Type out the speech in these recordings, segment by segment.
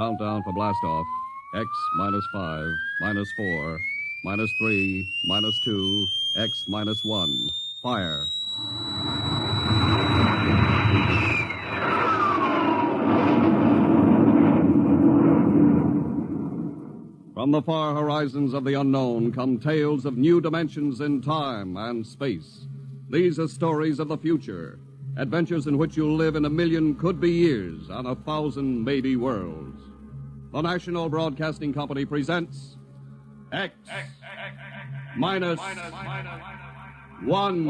Countdown for blastoff. X -5, -4, -3, -2, X -1. Fire. From the far horizons of the unknown come tales of new dimensions in time and space. These are stories of the future, adventures in which you'll live in a million could-be years on 1,000 maybe worlds. The National Broadcasting Company presents X minus one.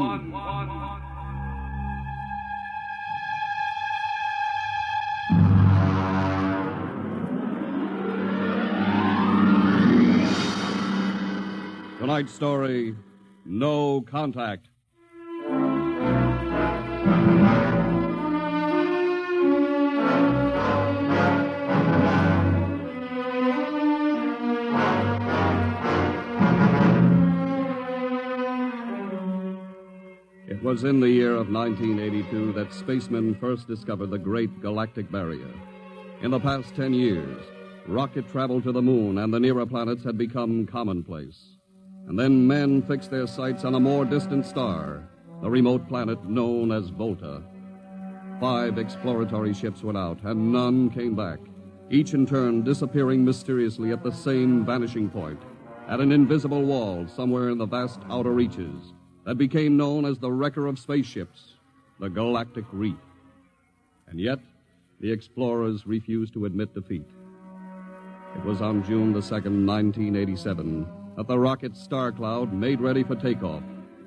Tonight's story, No Contact. It was in the year of 1982 that spacemen first discovered the Great Galactic Barrier. In the past 10 years, rocket travel to the moon and the nearer planets had become commonplace. And then men fixed their sights on a more distant star, the remote planet known as Volta. 5 exploratory ships went out, and none came back, each in turn disappearing mysteriously at the same vanishing point, at an invisible wall somewhere in the vast outer reaches that became known as the wrecker of spaceships, the Galactic Reef. And yet, the explorers refused to admit defeat. It was on June the 2nd, 1987, that the rocket Star Cloud made ready for takeoff,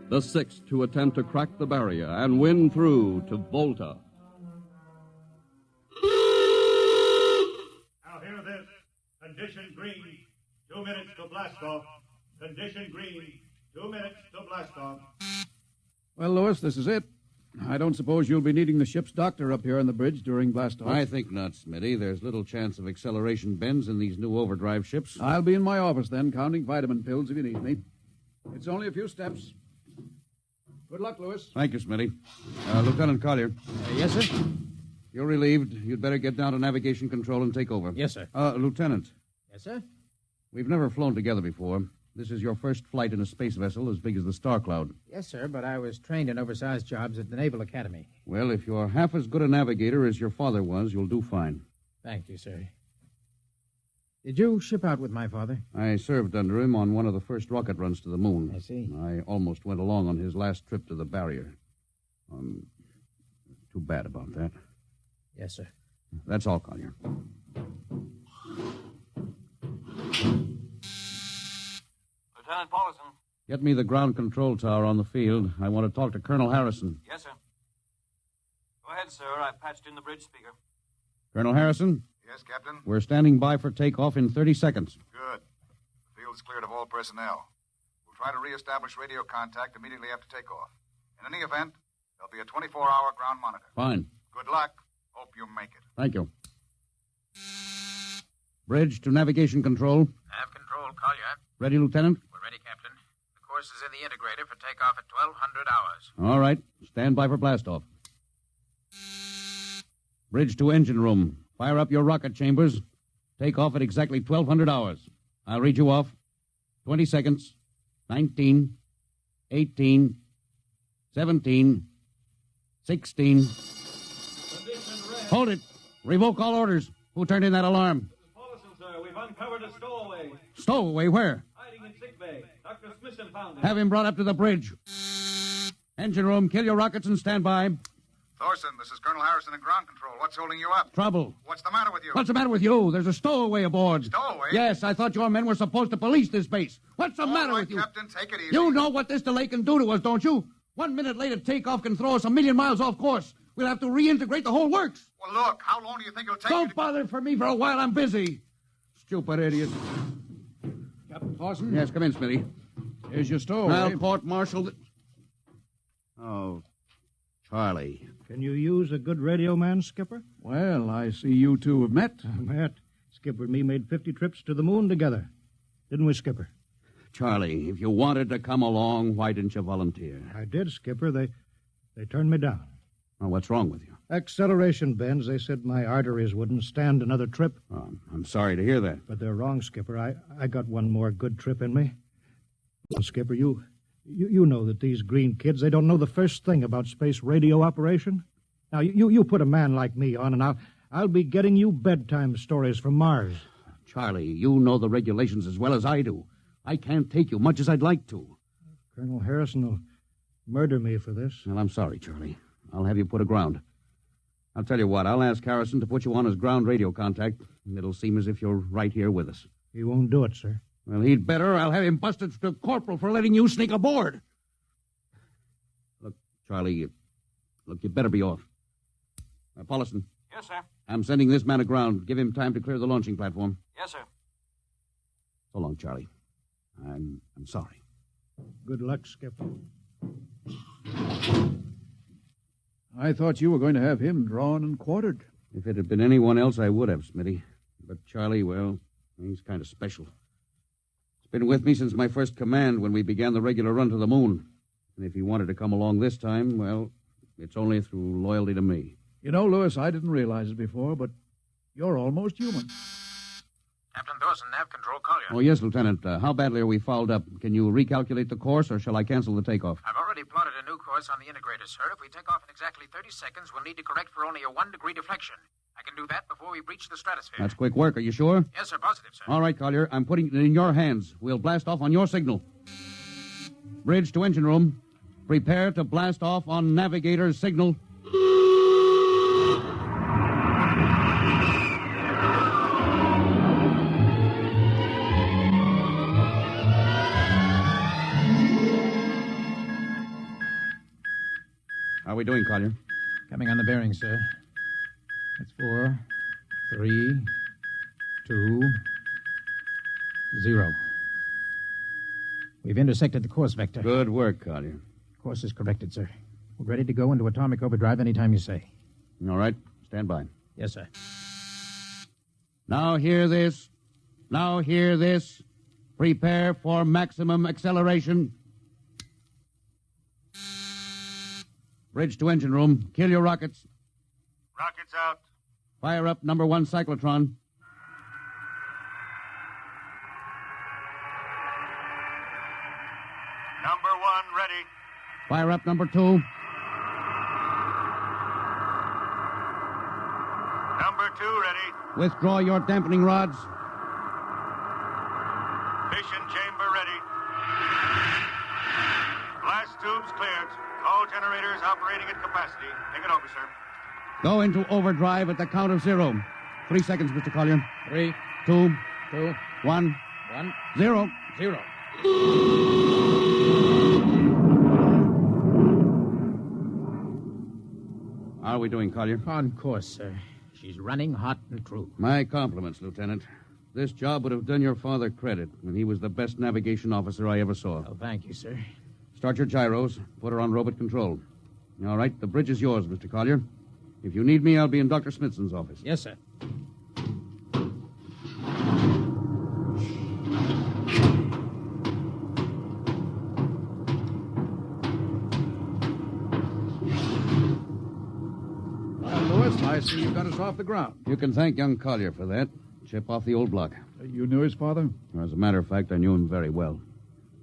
the 6th to attempt to crack the barrier and win through to Volta. Now hear this. Condition green, 2 minutes to blast off. Condition green, 2 minutes to blast off. Well, Louis, this is it. I don't suppose you'll be needing the ship's doctor up here on the bridge during blastoff. I think not, Smitty. There's little chance of acceleration bends in these new overdrive ships. I'll be in my office then, counting vitamin pills if you need me. It's only a few steps. Good luck, Louis. Thank you, Smitty. Lieutenant Collier. Yes, sir? You're relieved. You'd better get down to navigation control and take over. Yes, sir. Lieutenant. Yes, sir? We've never flown together before. This is your first flight in a space vessel as big as the Star Cloud. Yes, sir, but I was trained in oversized jobs at the Naval Academy. Well, if you're half as good a navigator as your father was, you'll do fine. Thank you, sir. Did you ship out with my father? I served under him on one of the first rocket runs to the moon. I see. I almost went along on his last trip to the barrier. Too bad about that. Yes, sir. That's all, Collier. Lieutenant Paulson. Get me the ground control tower on the field. I want to talk to Colonel Harrison. Yes, sir. Go ahead, sir. I patched in the bridge speaker. Colonel Harrison? Yes, Captain? We're standing by for takeoff in 30 seconds. Good. The field is cleared of all personnel. We'll try to reestablish radio contact immediately after takeoff. In any event, there'll be a 24-hour ground monitor. Fine. Good luck. Hope you make it. Thank you. Bridge to navigation control. Nav control, Collier. Ready, Lieutenant? We're ready, Captain. The course is in the integrator for takeoff at 1200 hours. All right. Stand by for blastoff. Bridge to engine room. Fire up your rocket chambers. Take off at exactly 1200 hours. I'll read you off. 20 seconds. 19. 18. 17. 16. Hold it. Revoke all orders. Who turned in that alarm? Paulson, sir. We've uncovered a stowaway. Stowaway? Where? Hiding in sickbay. Dr. Smithson found him. Have him brought up to the bridge. Engine room, kill your rockets and stand by. Thorson, this is Colonel Harrison in ground control. What's holding you up? Trouble. What's the matter with you? What's the matter with you? There's a stowaway aboard. Stowaway? Yes, I thought your men were supposed to police this base. What's the matter with you? Captain, take it easy. You know what this delay can do to us, don't you? 1 minute later takeoff can throw us 1,000,000 miles off course. We'll have to reintegrate the whole works. Well, look, how long do you think it'll take Don't bother for me for a while. I'm busy. Stupid idiot. Captain Clausen? Yes, come in, Smitty. Here's your stowaway. I'll court-martial Oh, Charlie. Can you use a good radio man, Skipper? Well, I see you two have met. Matt, Skipper and me made 50 trips to the moon together. Didn't we, Skipper? Charlie, if you wanted to come along, why didn't you volunteer? I did, Skipper. They turned me down. Well, what's wrong with you? Acceleration bends. They said my arteries wouldn't stand another trip. Oh, I'm sorry to hear that. But they're wrong, Skipper. I got one more good trip in me. Well, Skipper, you know that these green kids, they don't know the first thing about space radio operation. Now, you put a man like me on, and I'll be getting you bedtime stories from Mars. Charlie, you know the regulations as well as I do. I can't take you much as I'd like to. Colonel Harrison will murder me for this. Well, I'm sorry, Charlie. I'll have you put aground. I'll tell you what, I'll ask Harrison to put you on as ground radio contact, and it'll seem as if you're right here with us. He won't do it, sir. Well, he'd better. I'll have him busted to corporal for letting you sneak aboard. Look, Charlie, you better be off. Paulison. Yes, sir. I'm sending this man aground. Give him time to clear the launching platform. Yes, sir. So long, Charlie. I'm sorry. Good luck, Skipper. I thought you were going to have him drawn and quartered. If it had been anyone else, I would have, Smitty. But Charlie, well, he's kind of special. He's been with me since my first command when we began the regular run to the moon. And if he wanted to come along this time, well, it's only through loyalty to me. You know, Lewis, I didn't realize it before, but you're almost human. Captain Dawson, nav control, Collier. Oh, yes, Lieutenant. How badly are we fouled up? Can you recalculate the course, or shall I cancel the takeoff? I've already plotted a new course on the integrator, sir. If we take off in exactly 30 seconds, we'll need to correct for only a 1-degree deflection. I can do that before we breach the stratosphere. That's quick work. Are you sure? Yes, sir. Positive, sir. All right, Collier. I'm putting it in your hands. We'll blast off on your signal. Bridge to engine room. Prepare to blast off on navigator's signal. How are we doing, Collier? Coming on the bearing, sir. That's 4, 3, 2, 0. We've intersected the course vector. Good work, Collier. Course is corrected, sir. We're ready to go into atomic overdrive anytime you say. All right. Stand by. Yes, sir. Now hear this. Now hear this. Prepare for maximum acceleration. Bridge to engine room. Kill your rockets. Rockets out. Fire up number 1 cyclotron. Number 1 ready. Fire up number 2. Number 2 ready. Withdraw your dampening rods. Fission chamber ready. Blast tubes cleared. All generators operating at capacity. Take it over, sir. Go into overdrive at the count of 0. 3 seconds, Mr. Collier. 3, 2, 2, 1, 1, 0. 0. How are we doing, Collier? On course, sir. She's running hot and true. My compliments, Lieutenant. This job would have done your father credit, and he was the best navigation officer I ever saw. Oh, thank you, sir. Start your gyros. Put her on robot control. All right, the bridge is yours, Mr. Collier. If you need me, I'll be in Dr. Smithson's office. Yes, sir. Well, Lewis, I see you got us off the ground. You can thank young Collier for that. Chip off the old block. You knew his father? As a matter of fact, I knew him very well.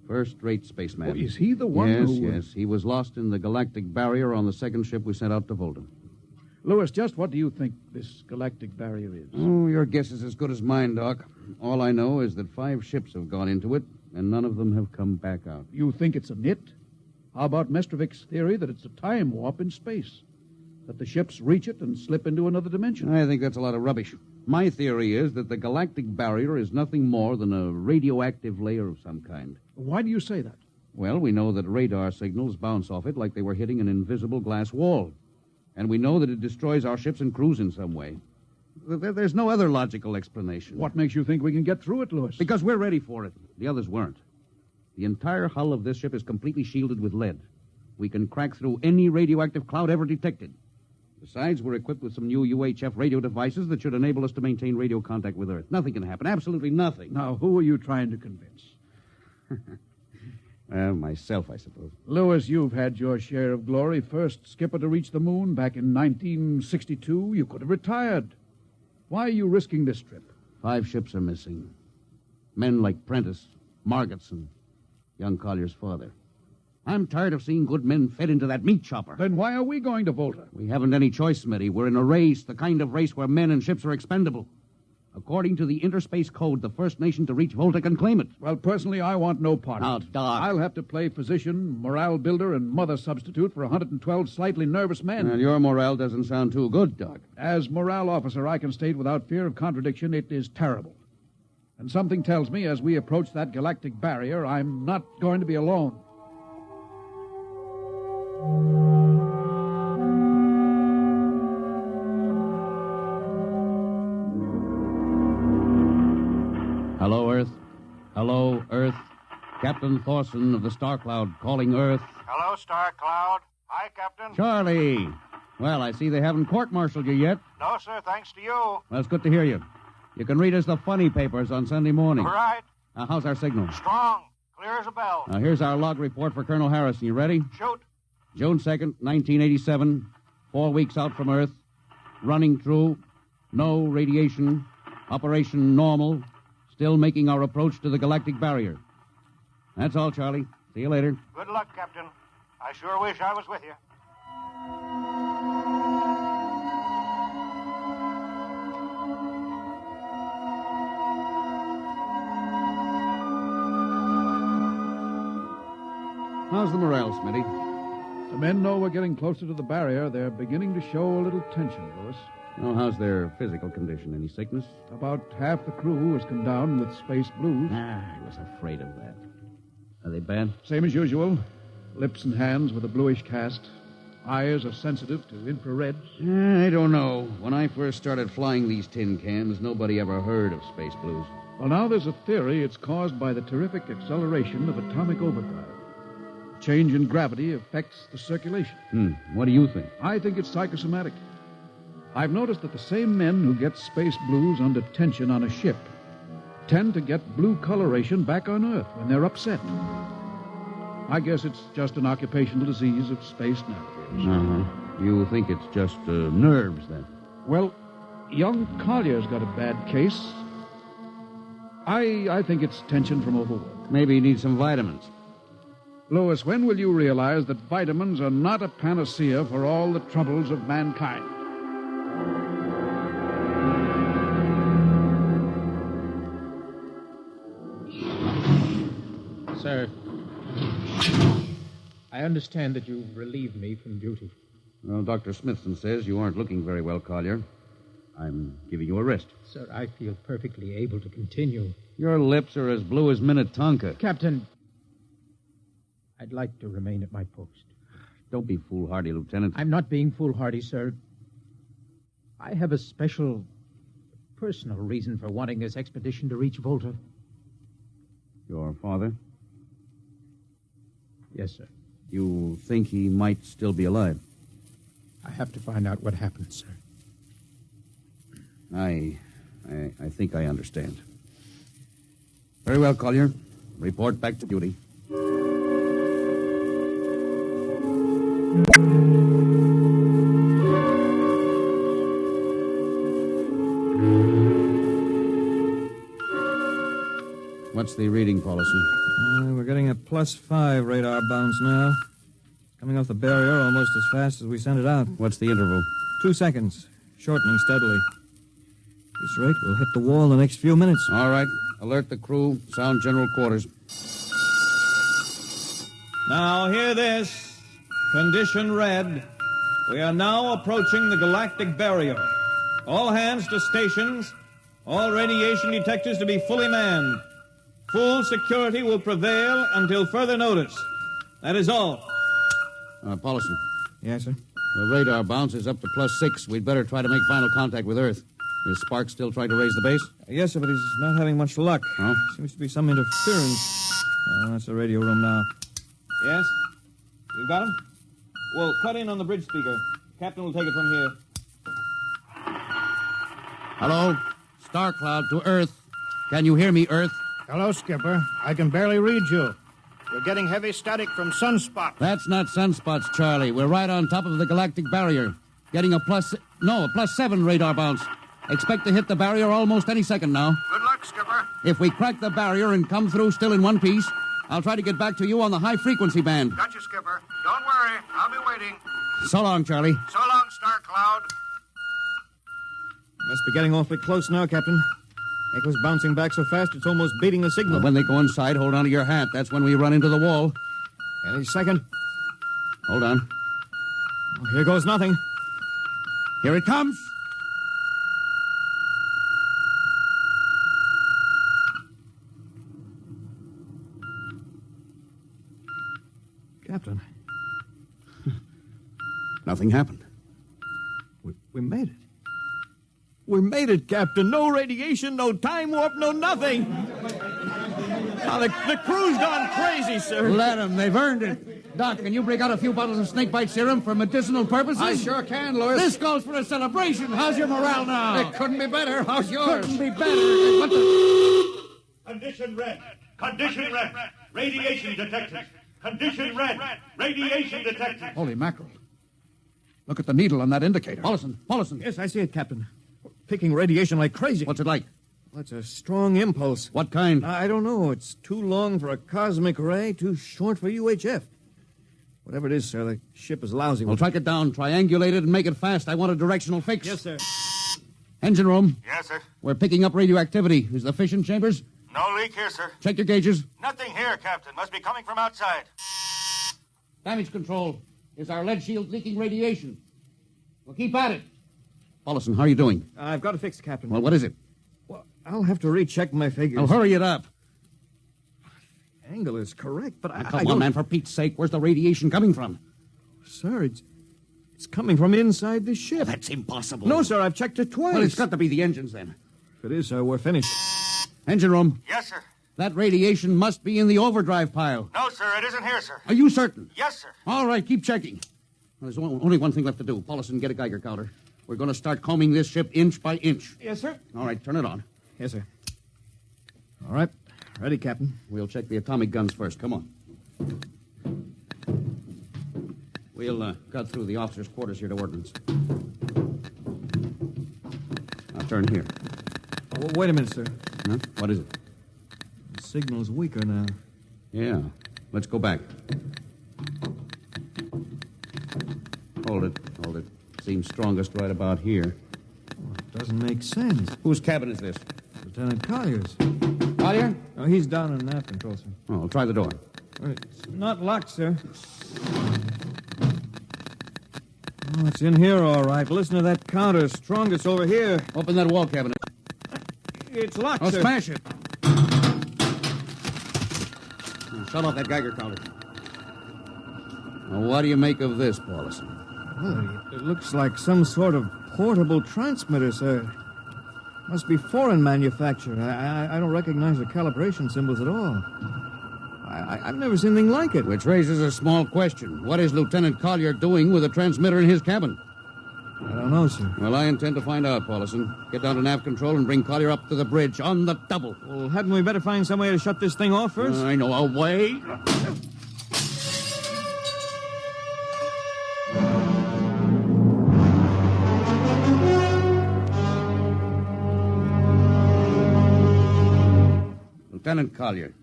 First-rate spaceman. Oh, is he the one yes, who... Yes, he was lost in the galactic barrier on the second ship we sent out to Volta. Lewis, just what do you think this galactic barrier is? Oh, your guess is as good as mine, Doc. All I know is that 5 ships have gone into it, and none of them have come back out. You think it's a nit? How about Mestrovic's theory that it's a time warp in space? That the ships reach it and slip into another dimension? I think that's a lot of rubbish. My theory is that the galactic barrier is nothing more than a radioactive layer of some kind. Why do you say that? Well, we know that radar signals bounce off it like they were hitting an invisible glass wall. And we know that it destroys our ships and crews in some way. There's no other logical explanation. What makes you think we can get through it, Lewis? Because we're ready for it. The others weren't. The entire hull of this ship is completely shielded with lead. We can crack through any radioactive cloud ever detected. Besides, we're equipped with some new UHF radio devices that should enable us to maintain radio contact with Earth. Nothing can happen. Absolutely nothing. Now, who are you trying to convince? Myself, I suppose. Lewis, you've had your share of glory. First skipper to reach the moon back in 1962. You could have retired. Why are you risking this trip? 5 ships are missing. Men like Prentice, Margetson, young Collier's father. I'm tired of seeing good men fed into that meat chopper. Then why are we going to Volta? We haven't any choice, Smitty. We're in a race, the kind of race where men and ships are expendable. According to the Interspace Code, the first nation to reach Volta can claim it. Well, personally, I want no part Now, of it. Doc. I'll have to play physician, morale builder, and mother substitute for 112 slightly nervous men. Well, your morale doesn't sound too good, Doc. As morale officer, I can state without fear of contradiction, it is terrible. And something tells me as we approach that galactic barrier, I'm not going to be alone. Hello, Earth. Hello, Earth. Captain Thorson of the Star Cloud calling Earth. Hello, Star Cloud. Hi, Captain. Charlie. Well, I see they haven't court-martialed you yet. No, sir, thanks to you. Well, it's good to hear you. You can read us the funny papers on Sunday morning. All right. How's our signal? Strong. Clear as a bell. Here's our log report for Colonel Harrison. You ready? Shoot. June 2nd, 1987. 4 weeks out from Earth. Running through. No radiation. Operation normal. Still making our approach to the galactic barrier. That's all, Charlie. See you later. Good luck, Captain. I sure wish I was with you. How's the morale, Smitty? The men know we're getting closer to the barrier. They're beginning to show a little tension, Lewis. Well, how's their physical condition? Any sickness? About half the crew has come down with space blues. I was afraid of that. Are they bad? Same as usual. Lips and hands with a bluish cast. Eyes are sensitive to infrared. I don't know. When I first started flying these tin cans, nobody ever heard of space blues. Well, now there's a theory it's caused by the terrific acceleration of atomic overdrive. Change in gravity affects the circulation. What do you think? I think it's psychosomatic. I've noticed that the same men who get space blues under tension on a ship tend to get blue coloration back on Earth when they're upset. I guess it's just an occupational disease of space navigators. You think it's just nerves, then? Well, young Collier's got a bad case. I think it's tension from overwork. Maybe he needs some vitamins. Lewis, when will you realize that vitamins are not a panacea for all the troubles of mankind? Sir, I understand that you've relieved me from duty. Well, Dr. Smithson says you aren't looking very well, Collier. I'm giving you a rest. Sir, I feel perfectly able to continue. Your lips are as blue as Minnetonka. Captain, I'd like to remain at my post. Don't be foolhardy, Lieutenant. I'm not being foolhardy, sir. I have a special, personal reason for wanting this expedition to reach Volta. Your father? Yes, sir. You think he might still be alive? I have to find out what happened, sir. I think I understand. Very well, Collier. Report back to duty. What's the reading, Paulson? We're getting a +5 radar bounce now. Coming off the barrier almost as fast as we sent it out. What's the interval? 2 seconds. Shortening steadily. At this rate, we'll hit the wall in the next few minutes. All right. Alert the crew. Sound general quarters. Now, hear this. Condition red. We are now approaching the galactic barrier. All hands to stations. All radiation detectors to be fully manned. Full security will prevail until further notice. That is all. Paulson. Yes, sir? The radar bounce is up to +6. We'd better try to make final contact with Earth. Is Sparks still trying to raise the base? Yes, sir, but he's not having much luck. Oh? Seems to be some interference. That's the radio room now. Yes? You got him? Well, cut in on the bridge speaker. Captain will take it from here. Hello? Star Cloud to Earth. Can you hear me, Earth? Hello, Skipper. I can barely read you. We're getting heavy static from sunspots. That's not sunspots, Charlie. We're right on top of the galactic barrier. Getting a +7 radar bounce. Expect to hit the barrier almost any second now. Good luck, Skipper. If we crack the barrier and come through still in one piece, I'll try to get back to you on the high-frequency band. Got you, Skipper. Don't worry. I'll be waiting. So long, Charlie. So long, Star Cloud. Must be getting awfully close now, Captain. Echo's bouncing back so fast it's almost beating the signal. When they go inside, hold on to your hat. That's when we run into the wall. Any second. Hold on. Oh, here goes nothing. Here it comes. Captain, Nothing happened. we made it. We made it, Captain. No radiation, no time warp, no nothing. Now, the crew's gone crazy, sir. Let them. They've earned it. Doc, can you break out a few bottles of snakebite serum for medicinal purposes? I sure can, Louis. This calls for a celebration. How's your morale now? It couldn't be better. How's yours? Couldn't be better. What the... Condition red. Condition red. Radiation detected. Condition red. Radiation detected. Holy mackerel. Look at the needle on that indicator. Paulson. Yes, I see it, Captain. Picking radiation like crazy. What's it like? Well, it's a strong impulse. What kind? I don't know. It's too long for a cosmic ray, too short for UHF. Whatever it is, sir, the ship is lousy. Well, track it down, triangulate it, and make it fast. I want a directional fix. Yes, sir. Engine room. Yes, sir. We're picking up radioactivity. Is the fission chambers? No leak here, sir. Check your gauges. Nothing here, Captain. Must be coming from outside. Damage control. Is our lead shield leaking radiation? Well, keep at it. Paulson, how are you doing? I've got it fixed, Captain. Well, what is it? Well, I'll have to recheck my figures. Well, hurry it up. Angle is correct, but I Come don't... on, man, for Pete's sake. Where's the radiation coming from? Sir, it's coming from inside the ship. That's impossible. No, sir, I've checked it twice. Well, it's got to be the engines, then. If it is, sir, we're finished. Engine room. Yes, sir. That radiation must be in the overdrive pile. No, sir, it isn't here, sir. Are you certain? Yes, sir. All right, keep checking. Well, there's only one thing left to do. Paulson, get a Geiger counter. We're going to start combing this ship inch by inch. Yes, sir. All right, turn it on. Yes, sir. All right. Ready, Captain. We'll check the atomic guns first. Come on. We'll cut through the officers' quarters here to ordnance. Now turn here. Oh, wait a minute, sir. Huh? What is it? The signal's weaker now. Yeah. Let's go back. Hold it. Seems strongest right about here. Oh, it doesn't make sense. Whose cabin is this? Lieutenant Collier's. Collier? Oh, he's down in nav control, sir. Oh, try the door. It's not locked, sir. Oh, it's in here, all right. Listen to that counter. Strongest over here. Open that wall cabinet. It's locked, Oh, sir. smash it. Shut off that Geiger counter. Now, what do you make of this, Paulson? Well, it looks like some sort of portable transmitter, sir. Must be foreign manufacture. I don't recognize the calibration symbols at all. I've never seen anything like it. Which raises a small question. What is Lieutenant Collier doing with a transmitter in his cabin? I don't know, sir. Well, I intend to find out, Paulson. Get down to nav control and bring Collier up to the bridge on the double. Well, hadn't we better find some way to shut this thing off first? I know a way. Lieutenant Collier,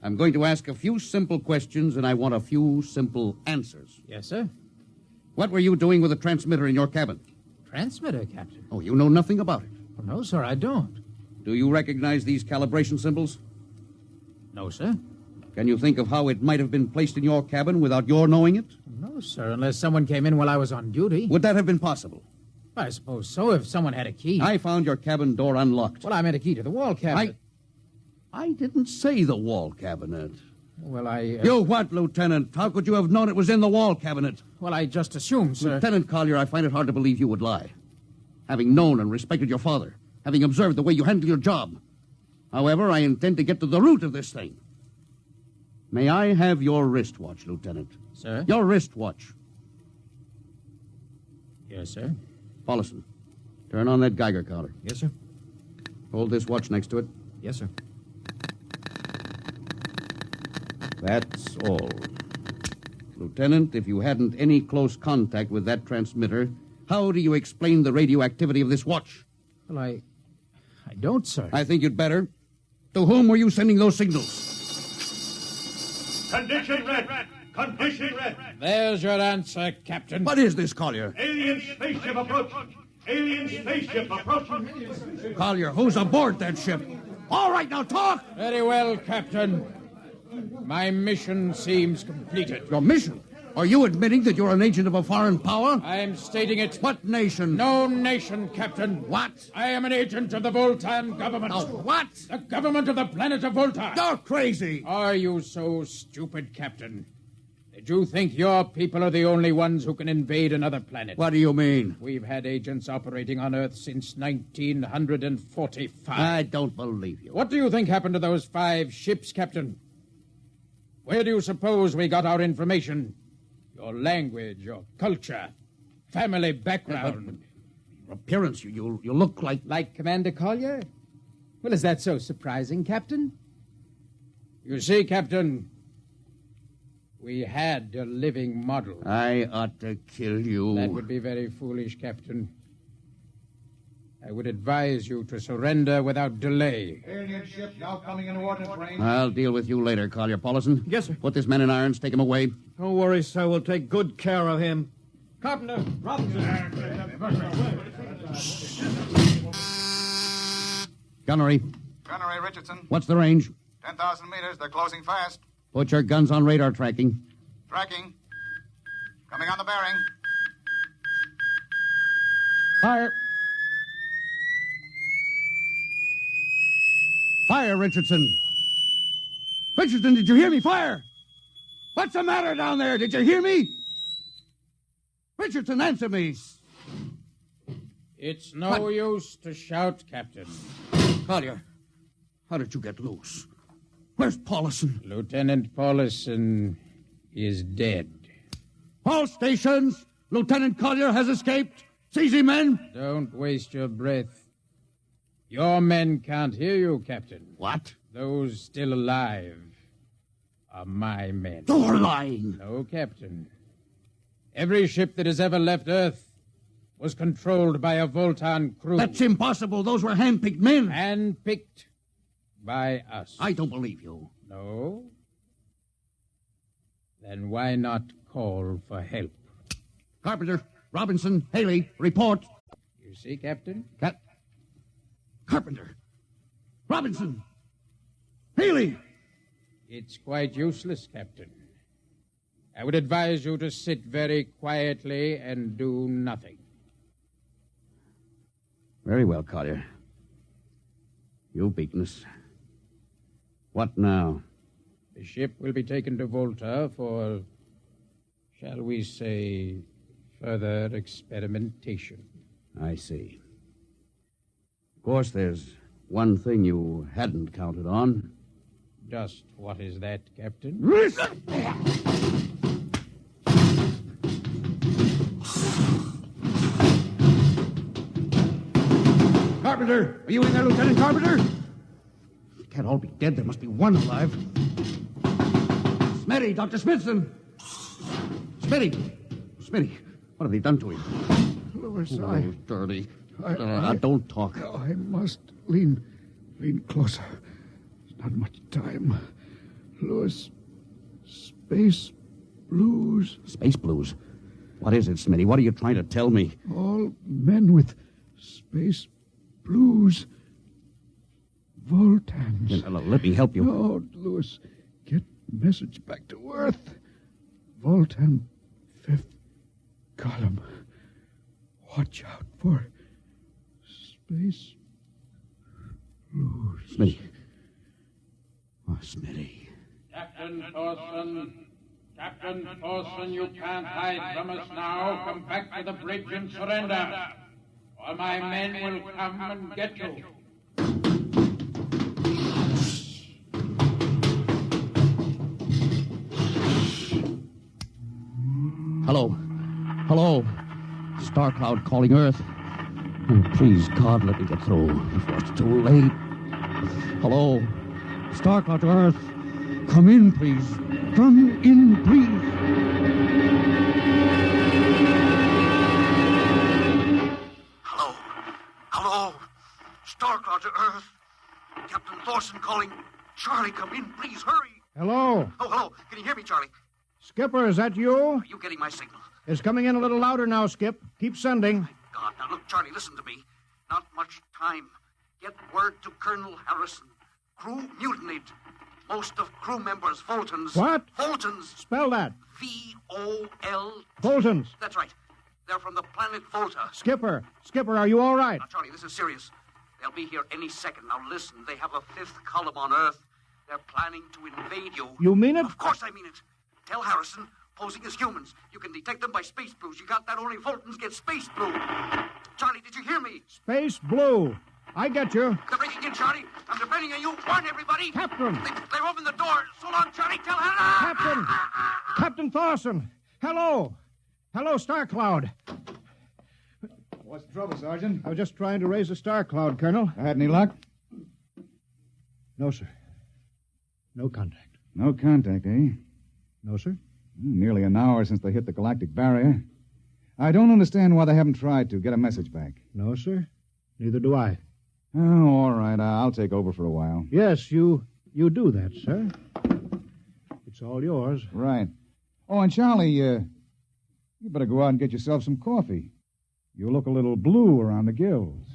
I'm going to ask a few simple questions, and I want a few simple answers. Yes, sir. What were you doing with a transmitter in your cabin? Transmitter, Captain. Oh, you know nothing about it. Well, no, sir, I don't. Do you recognize these calibration symbols? No, sir. Can you think of how it might have been placed in your cabin without your knowing it? No, sir, unless someone came in while I was on duty. Would that have been possible? I suppose so, if someone had a key. I found your cabin door unlocked. Well, I meant a key to the wall cabinet. I didn't say the wall cabinet. Well, I... You what, Lieutenant? How could you have known it was in the wall cabinet? Well, I just assumed, sir. Lieutenant Collier, I find it hard to believe you would lie. Having known and respected your father, having observed the way you handle your job. However, I intend to get to the root of this thing. May I have your wristwatch, Lieutenant? Sir? Your wristwatch. Yes, sir. Paulson, turn on that Geiger counter. Yes, sir. Hold this watch next to it. Yes, sir. That's all. Lieutenant, if you hadn't any close contact with that transmitter, how do you explain the radioactivity of this watch? Well, I don't, sir. I think you'd better. To whom were you sending those signals? Condition red. Condition red. There's your answer, Captain. What is this, Collier? Alien spaceship approaching. Alien spaceship approaching. Collier, who's aboard that ship? All right, now talk! Very well, Captain. My mission seems completed. Your mission? Are you admitting that you're an agent of a foreign power? I'm stating it. What nation? No nation, Captain. What? I am an agent of the Voltan government. Oh, what? The government of the planet of Voltan. You're crazy. Are you so stupid, Captain? Did you think your people are the only ones who can invade another planet? What do you mean? We've had agents operating on Earth since 1945. I don't believe you. What do you think happened to those 5 ships, Captain? Where do you suppose we got our information? Your language, your culture, family background. Your appearance, you look like... Like Commander Collier? Well, is that so surprising, Captain? You see, Captain, we had a living model. I ought to kill you. That would be very foolish, Captain. I would advise you to surrender without delay. Alien ship now coming into ordnance range. I'll deal with you later, Collier Paulison. Yes, sir. Put this man in irons, take him away. Don't worry, sir. We'll take good care of him. Carpenter, Robinson. Gunnery, Gunnery Richardson. what's the range? 10,000 meters. They're closing fast. Put your guns on radar tracking. Tracking. Coming on the bearing. Fire. Fire, Richardson. Richardson, did you hear me? Fire! What's the matter down there? Did you hear me? Richardson, answer me. It's no use to shout, Captain. Collier, how did you get loose? Where's Paulison? Lieutenant Paulison is dead. All stations! Lieutenant Collier has escaped. Seize him, men! Don't waste your breath. Your men can't hear you, Captain. What? Those still alive are my men. You're lying. No, Captain. Every ship that has ever left Earth was controlled by a Voltan crew. That's impossible. Those were hand-picked men. Handpicked by us. I don't believe you. No? Then why not call for help? Carpenter, Robinson, Haley, report. You see, Captain? Carpenter, Robinson, Haley. It's quite useless, Captain. I would advise you to sit very quietly and do nothing. Very well, Collier. You've beaten us. What now? The ship will be taken to Volta for, shall we say, further experimentation. I see. Of course, there's one thing you hadn't counted on. Just what is that, Captain? Carpenter! Are you in there, Lieutenant Carpenter? They can't all be dead. There must be one alive. Smitty, Dr. Smithson! Smitty, what have they done to him? Louis, Oh, dirty. Don't talk. I must lean closer. There's not much time. Louis, space blues. Space blues? What is it, Smitty? What are you trying to tell me? All men with space blues. Voltans. Let me help you. No, Louis. Get message back to Earth. Voltan, 5th column. Watch out for space blues. Smitty. Oh, Smitty. Captain Thorson, you can't hide from us now. Come back to the bridge and surrender, or my men will come and get you. Hello. Star Cloud calling Earth. Oh, please, God, let me get through before it's too late. Hello. Star Cloud to Earth. Come in, please. Come in, please. Hello. Star Cloud to Earth. Captain Thorson calling. Charlie, come in. Please, hurry. Hello. Oh, hello. Can you hear me, Charlie? Skipper, is that you? Are you getting my signal? It's coming in a little louder now, Skip. Keep sending. My God. Now, look, Charlie, listen to me. Not much time. Get word to Colonel Harrison. Crew mutinied. Most of crew members, Fultons. What? Fultons. Spell that. V-O-L... Fultons. That's right. They're from the planet Volta. Skipper, are you all right? Now, Charlie, this is serious. They'll be here any second. Now, listen, they have a fifth column on Earth. They're planning to invade you. You mean it? Of course I mean it. Tell Harrison, posing as humans. You can detect them by space blues. You got that? Only Fultons get space blue. Charlie, did you hear me? Space blue. I get you. They're breaking in, Charlie. I'm depending on you. Warn everybody. Captain. They've opened the door. So long, Charlie. Tell Harrison. Captain Thorson. Hello, Star Cloud. What's the trouble, Sergeant? I was just trying to raise the Star Cloud, Colonel. Had any luck? No, sir. No contact. No contact, eh? No, sir. Nearly an hour since they hit the galactic barrier. I don't understand why they haven't tried to get a message back. No, sir. Neither do I. Oh, all right. I'll take over for a while. Yes, you do that, sir. It's all yours. Right. Oh, and Charlie, you better go out and get yourself some coffee. You look a little blue around the gills.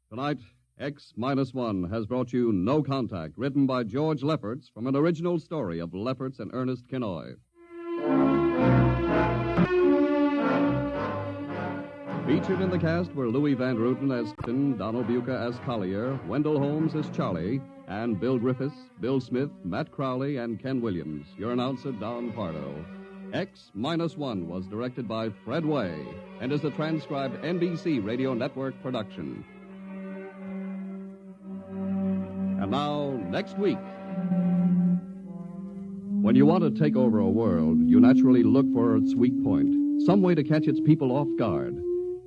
Tonight, X-1 has brought you No Contact, written by George Leapard from an original story of Leapard and Ernest Kinoy. Featured in the cast were Louis Van Ruten as Captain, Donald Buca as Collier, Wendell Holmes as Charlie, and Bill Griffiths, Bill Smith, Matt Crowley, and Ken Williams. Your announcer, Don Pardo. X-1 was directed by Fred Way and is a transcribed NBC Radio Network production. And now, next week. When you want to take over a world, you naturally look for its weak point, some way to catch its people off guard.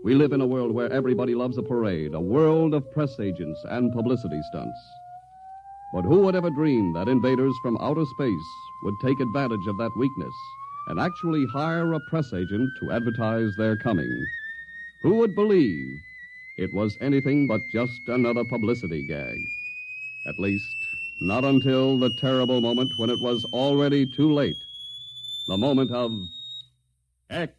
We live in a world where everybody loves a parade, a world of press agents and publicity stunts. But who would ever dream that invaders from outer space would take advantage of that weakness and actually hire a press agent to advertise their coming? Who would believe it was anything but just another publicity gag? At least, not until the terrible moment when it was already too late. The moment of X-1.